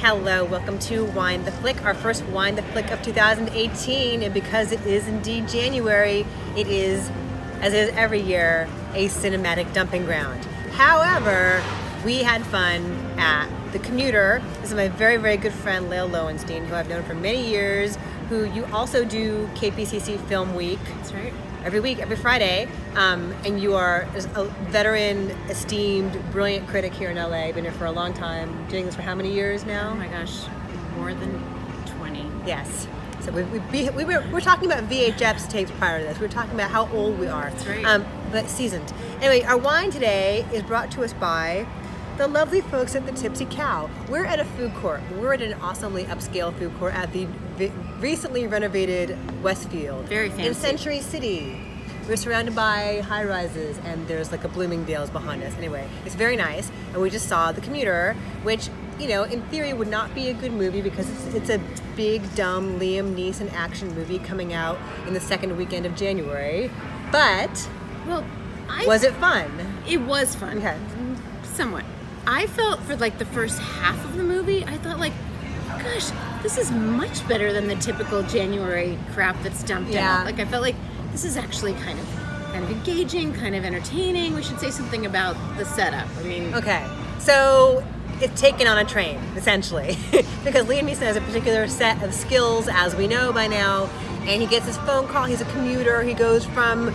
Hello, welcome to Wine the Flick, our first Wine the Flick of 2018, and because it is indeed January, it is, as it is every year, a cinematic dumping ground. However, we had fun at the COMMUTER. This is my very, very good friend, Lael Loewenstein, who I've known for many years, who you also do KPCC FilmWeek. That's right. Every week, every Friday, and you are a veteran, esteemed, brilliant critic here in LA. Been here for a long time. Doing this for how many years now? Oh my gosh, more than 20. Yes. So we're talking about VHS tapes prior to this. We were talking about how old we are. That's right. But seasoned. Anyway, our wine today is brought to us by the lovely folks at the Tipsy Cow. We're at a food court. We're at an awesomely upscale food court at the recently renovated Westfield. Very fancy. In Century City. We're surrounded by high-rises and there's like a Bloomingdale's behind us. Anyway, it's very nice. And we just saw The COMMUTER, which, you know, in theory would not be a good movie because it's a big, dumb Liam Neeson action movie coming out in the second weekend of January. But, was it fun? It was fun. Okay. Somewhat. I felt for like the first half of the movie, I thought like, gosh, this is much better than the typical January crap that's dumped out. Like I felt like this is actually kind of engaging, kind of entertaining. We should say something about the setup. I mean, okay, so it's taken on a train essentially because Liam Neeson has a particular set of skills, as we know by now, and he gets his phone call. He's a commuter. He goes from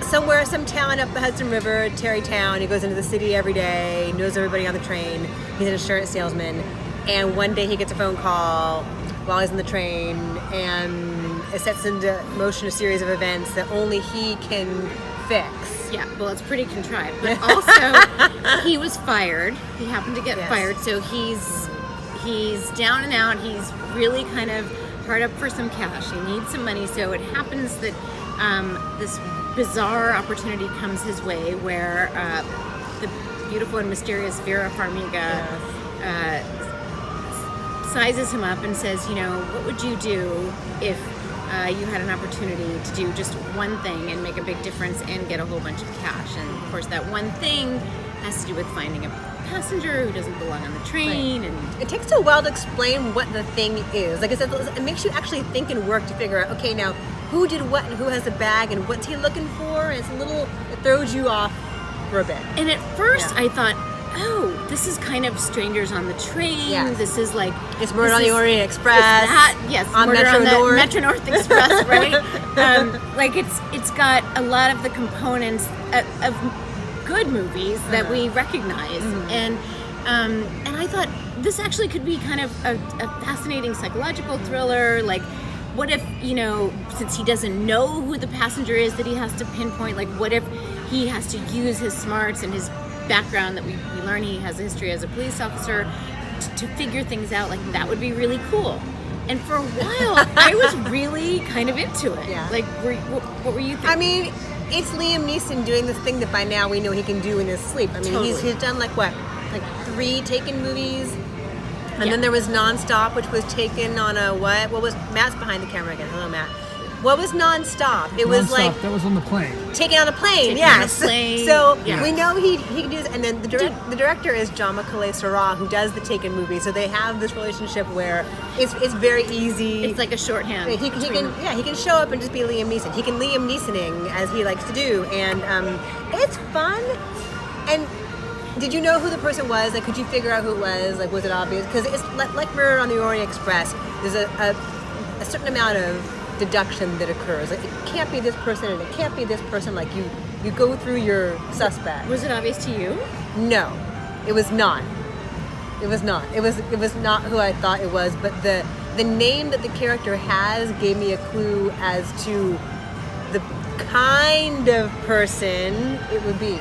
some town up the Hudson River, Tarrytown. He goes into the city every day, knows everybody on the train. He's an insurance salesman. And one day he gets a phone call while he's on the train, and it sets into motion a series of events that only he can fix. Yeah, well, it's pretty contrived. But also, he was fired. He happened to get fired, so he's down and out. He's really kind of hard up for some cash. He needs some money, so it happens that this bizarre opportunity comes his way where the beautiful and mysterious Vera Farmiga sizes him up and says, you know, what would you do if you had an opportunity to do just one thing and make a big difference and get a whole bunch of cash? And of course that one thing has to do with finding a passenger who doesn't belong on the train. Right. And it takes a while to explain what the thing is. Like I said, it makes you actually think and work to figure out, okay, now who did what and who has the bag and what's he looking for? And it throws you off for a bit. And at first I thought, oh, this is kind of Strangers on the Train. Yes. This is like... It's Murder on the Orient Express. Yes, on Murder Metro on the North. Metro North Express, right? Like it's got a lot of the components of good movies that we recognize. And I thought this actually could be kind of a fascinating psychological thriller. Like, what if, you know, since he doesn't know who the passenger is that he has to pinpoint, like what if he has to use his smarts and his background that we learn he has a history as a police officer to figure things out? Like, that would be really cool. And for a while, I was really kind of into it. Yeah. Like, what were you thinking? I mean, it's Liam Neeson doing this thing that by now we know he can do in his sleep. I mean, Totally. he's done like 3 Taken movies? And then there was Nonstop, which was taken on a what? What was, Matt's behind the camera again. Hello, Matt. What was Nonstop? It was like that was on the plane. taken on a plane. Taken Yes. on a plane. So Yeah. we know he can do this. And then the director is John Macaulay-Seurat, who does the Taken movie. So they have this relationship where it's very easy. It's like a shorthand. He can show up and just be Liam Neeson. He can Liam Neesoning as he likes to do, and it's fun. And did you know who the person was? Like, could you figure out who it was? Like, was it obvious? Because it's like Murder on the Orient Express. There's a certain amount of deduction that occurs. Like, it can't be this person and it can't be this person. Like, you go through your suspect. Was it obvious to you? No, it was not. It was not. It was not who I thought it was. But the name that the character has gave me a clue as to the kind of person it would be.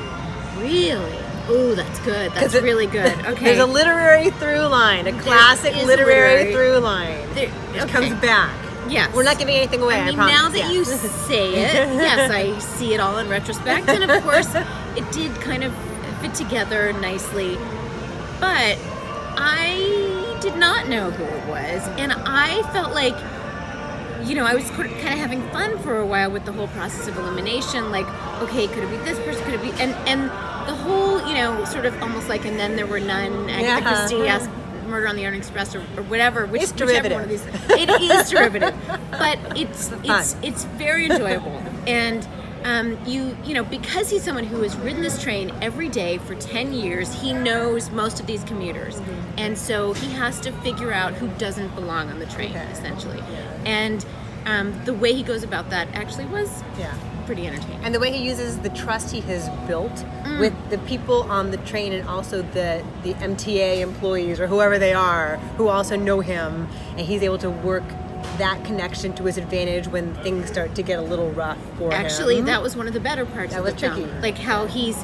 Really? Oh, that's good. That's really good. Okay. There's a literary through line, a classic literary through line. It comes back. Yes. We're not giving anything away, I mean, promise. now that you say it, yes, I see it all in retrospect. And of course, it did kind of fit together nicely. But I did not know who it was. And I felt like, you know, I was kind of having fun for a while with the whole process of elimination. Like, okay, could it be this person? Could it be... And the whole, you know, sort of almost like And Then There Were None, Agatha Christie Murder on the Orient Express or whatever, It's whichever one of these. It is derivative, but fun. it's very enjoyable. And you know, because he's someone who has ridden this train every day for 10 years, he knows most of these commuters. And so he has to figure out who doesn't belong on the train, essentially. And the way he goes about that actually was pretty entertaining. And the way he uses the trust he has built with the people on the train, and also the MTA employees or whoever they are who also know him, and he's able to work that connection to his advantage when things start to get a little rough for him. Actually, that was one of the better parts That of was the film. tricky. Like how he's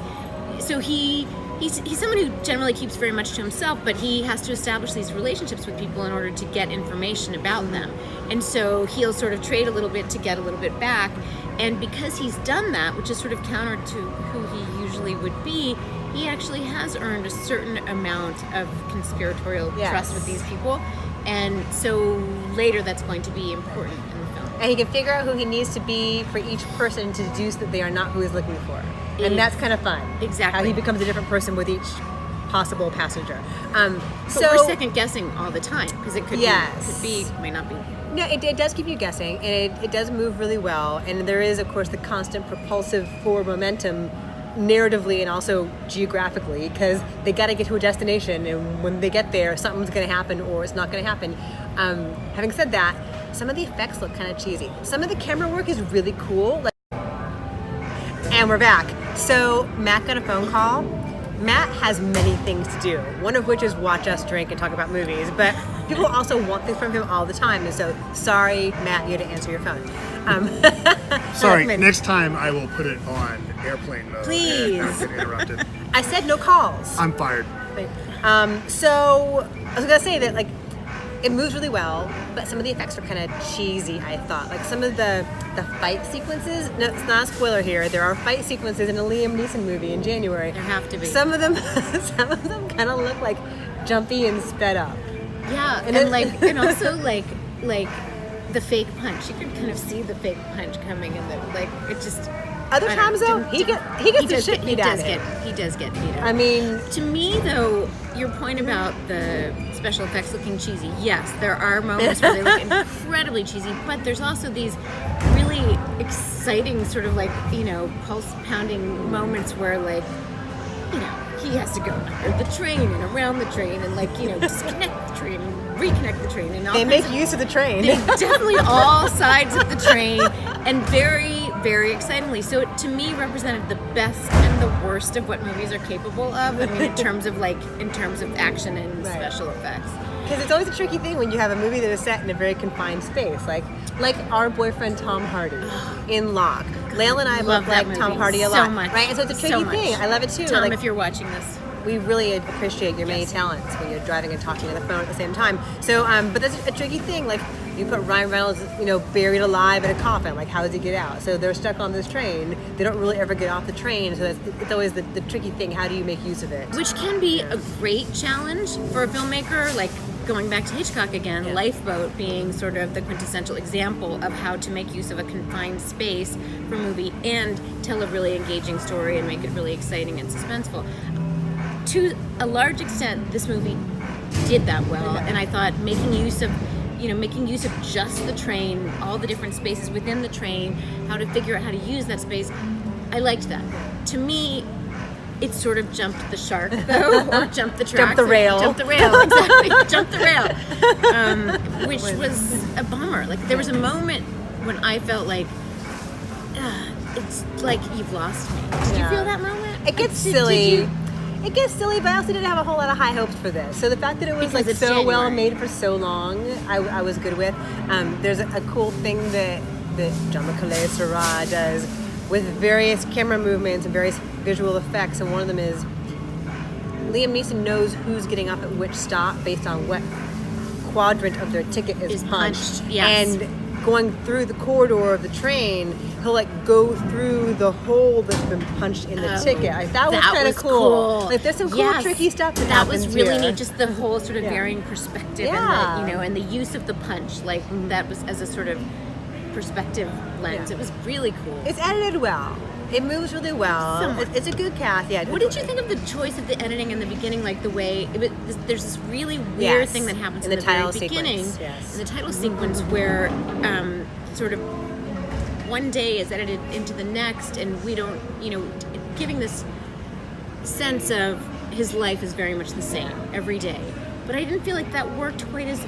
someone who generally keeps very much to himself, but he has to establish these relationships with people in order to get information about them. And so he'll sort of trade a little bit to get a little bit back. And because he's done that, which is sort of counter to who he usually would be, he actually has earned a certain amount of conspiratorial trust with these people. And so later that's going to be important in the film. And he can figure out who he needs to be for each person to deduce that they are not who he's looking for. And that's kind of fun. Exactly. How he becomes a different person with each possible passenger. But we're second guessing all the time because it could be, might not be. No, it does keep you guessing, and it does move really well. And there is, of course, the constant propulsive forward momentum narratively and also geographically, because they got to get to a destination, and when they get there, something's going to happen or it's not going to happen. Having said that, some of the effects look kind of cheesy. Some of the camera work is really cool. And we're back. So Matt got a phone call. Matt has many things to do, one of which is watch us drink and talk about movies, but people also want things from him all the time, and so sorry, Matt, you had to answer your phone. Sorry, next time I will put it on airplane mode. Please. And not get interrupted. I said no calls. I'm fired. So I was gonna say that, like, it moves really well, but some of the effects are kind of cheesy, I thought. Like some of the fight sequences, no, it's not a spoiler here, there are fight sequences in a Liam Neeson movie in January. There have to be. Some of them kind of look like jumpy and sped up. Yeah, and also the fake punch. You could kind of see the fake punch coming, and it just. Other times though, he gets the shit beat out of him. He does get beat up. I mean, to me though, your point about the special effects looking cheesy, yes, there are moments where they look incredibly cheesy, but there's also these really exciting sort of pulse pounding moments where he has to go under the train and around the train and disconnect the train and reconnect the train and all. They make use of the train. Definitely all sides of the train, and very, very excitingly. So it, to me, represented the best and the worst of what movies are capable of. I mean, in terms of action and special effects. Because it's always a tricky thing when you have a movie that is set in a very confined space, like Our Boyfriend Tom Hardy in Locke. Lael and I both like Tom Hardy a lot, so much, right? And so it's a tricky thing. I love it too. Tom, if you're watching this, we really appreciate your many talents when you're driving and talking on the phone at the same time. So, but that's a tricky thing. Like, you put Ryan Reynolds, buried alive in a coffin. Like, how does he get out? So they're stuck on this train. They don't really ever get off the train. So it's always the tricky thing. How do you make use of it? Which can be a great challenge for a filmmaker. Like, going back to Hitchcock again, Lifeboat being sort of the quintessential example of how to make use of a confined space for a movie and tell a really engaging story and make it really exciting and suspenseful. To a large extent, this movie did that well, and I thought making use of just the train, all the different spaces within the train, how to figure out how to use that space, I liked that. To me, it sort of jumped the shark, though, or jumped the track. Jumped the rail. Jumped the rail, exactly. Jumped the rail, which was a bummer. Like, there was a moment when I felt like, it's like you've lost me. Did you feel that moment? It gets silly. It gets silly, but I also didn't have a whole lot of high hopes for this. So the fact that it was Because it's so January. well made for so long, I was good with. There's a cool thing that Jean-Michel Serra does with various camera movements and various visual effects, and one of them is Liam Neeson knows who's getting off at which stop based on what quadrant of their ticket is punched. Yes. And going through the corridor of the train, he'll go through the hole that's been punched in the ticket. That was kind of cool. Like, there's some cool, tricky stuff that was really here. neat. Just the whole sort of varying perspective, and the use of the punch, that was as a sort of perspective lens. Yeah. It was really cool. It's edited well. It moves really well. Somewhat. It's a good cast. Yeah. What did you think of the choice of the editing in the beginning? Like the way there's this really weird thing that happens in the title very beginning, sequence. Yes. in the title sequence, where sort of one day is edited into the next, and we don't, giving this sense of his life is very much the same every day. But I didn't feel like that worked quite as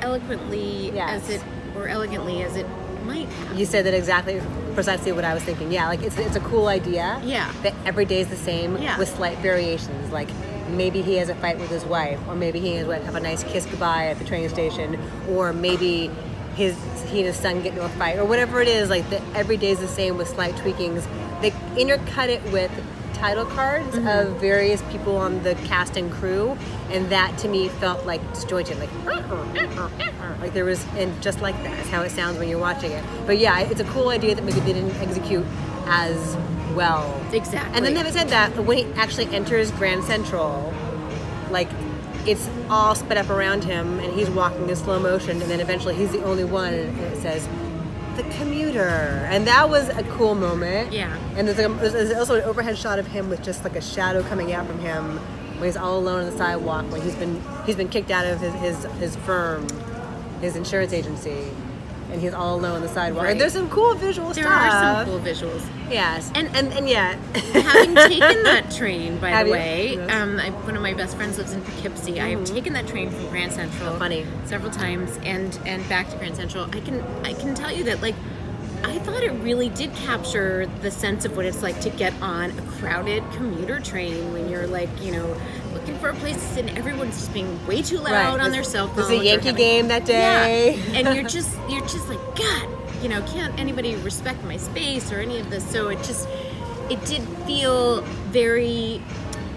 elegantly elegantly as it might have. You said that precisely what I was thinking. Yeah, like it's a cool idea. Yeah. That every day is the same with slight variations. Like maybe he has a fight with his wife, or maybe he has have a nice kiss goodbye at the train station, or maybe he and his son get into a fight, or whatever it is. Like every day is the same with slight tweakings. They intercut it with title cards of various people on the cast and crew, and that to me felt like disjointed, like there was, and just like that is how it sounds when you're watching it. But yeah, it's a cool idea that maybe they didn't execute as well. Exactly. And then having said that, when he actually enters Grand Central, like it's all sped up around him, and he's walking in slow motion, and then eventually he's the only one, and it says the commuter, and that was a cool moment. Yeah. And there's also an overhead shot of him with just like a shadow coming out from him when he's all alone on the sidewalk, when he's been kicked out of his firm, his insurance agency, and he's all alone on the sidewalk. Right. And there's some cool visual stuff. There are some cool visuals. Yes. And yeah. having taken that train, by Have the you? way, Yes. one of my best friends lives in Poughkeepsie. I have taken that train from Grand Central several times and back to Grand Central. I can tell you that, like, I thought it really did capture the sense of what it's like to get on a crowded commuter train when you're like, looking for a place to sit and everyone's just being way too loud on their cell phones. There's a Yankee game that day. Yeah. And you're just like, God, can't anybody respect my space or any of this? So it did feel very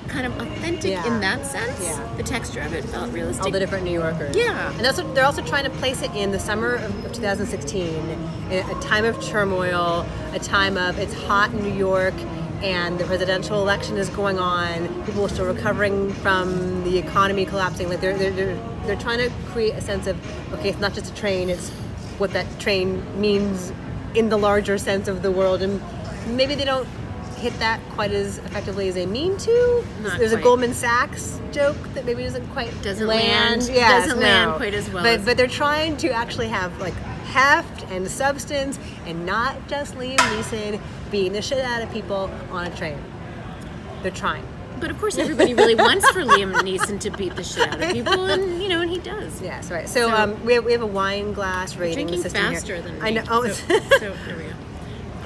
kind of authentic in that sense. Yeah. The texture of it felt realistic. All the different New Yorkers. Yeah. And they're also trying to place it in the summer of 2016, in a time of turmoil, a time of it's hot in New York, and the presidential election is going on. People are still recovering from the economy collapsing. Like they're trying to create a sense of, okay, it's not just a train, it's what that train means in the larger sense of the world. And maybe they don't hit that quite as effectively as they mean to. There's a Goldman Sachs joke that maybe doesn't quite land. Yes, doesn't land quite as well. But they're trying to actually have like heft and substance, and not just Liam Neeson beating the shit out of people on a train. They're trying. But of course, everybody really wants for Liam Neeson to beat the shit out of people, and and he does. Yes, right. So we have a wine glass rating Drinking system faster here. than me. I know. So there we go.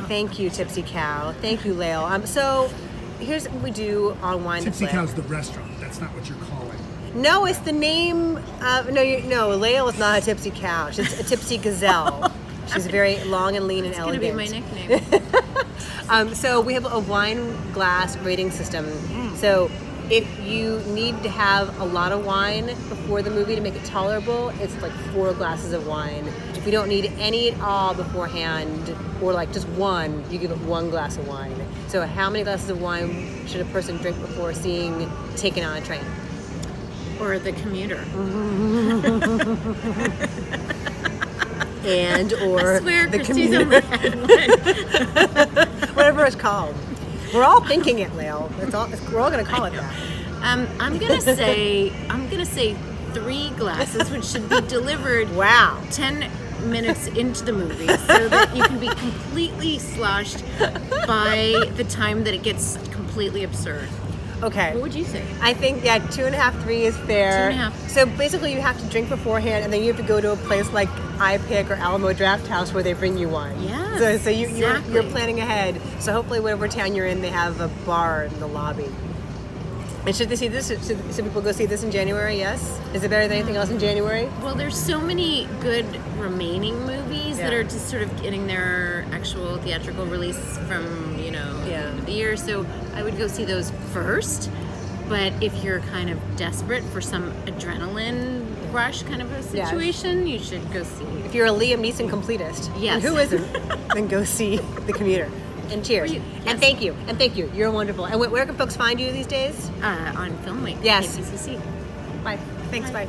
Thank you, Tipsy Cow. Thank you, Lael. So here's what we do on Wine Tipsy to Play. Cow's the restaurant. That's not what you're calling. No, it's the name. No, Lael is not a tipsy cow. She's a tipsy gazelle. She's very long and lean and elegant. It's going to be my nickname. So we have a wine glass rating system. So if you need to have a lot of wine before the movie to make it tolerable, it's like 4 glasses of wine. If you don't need any at all beforehand, or like just one, you give it 1 glass of wine. So how many glasses of wine should a person drink before seeing Taken on a Train? Or the commuter. And or I swear, the Christy's commuter. only had one. Whatever it's called. We're all thinking it, Lael. We're all going to call it that. I'm gonna say 3 glasses, which should be delivered. Wow. 10 minutes into the movie, so that you can be completely sloshed by the time that it gets completely absurd. Okay. What would you say? I think 2.5, 3 is fair. 2.5. So basically, you have to drink beforehand, and then you have to go to a place like iPick or Alamo Draft House where they bring you wine. Yes, So you're exactly. planning ahead. So hopefully, whatever town you're in, they have a bar in the lobby. And should they see this? Should people go see this in January? Yes. Is it better than anything else in January? Well, there's so many good remaining movies that are just sort of getting their actual theatrical release from the end of the year. So I would go see those first. But if you're kind of desperate for some adrenaline rush kind of a situation, you should go see. If you're a Liam Neeson completist, Yes. and who isn't, then go see The Commuter. And cheers. Yes. And thank you. And thank you. You're wonderful. And where can folks find you these days? On FilmWeek. Yes. KPCC. Bye. Thanks. Bye.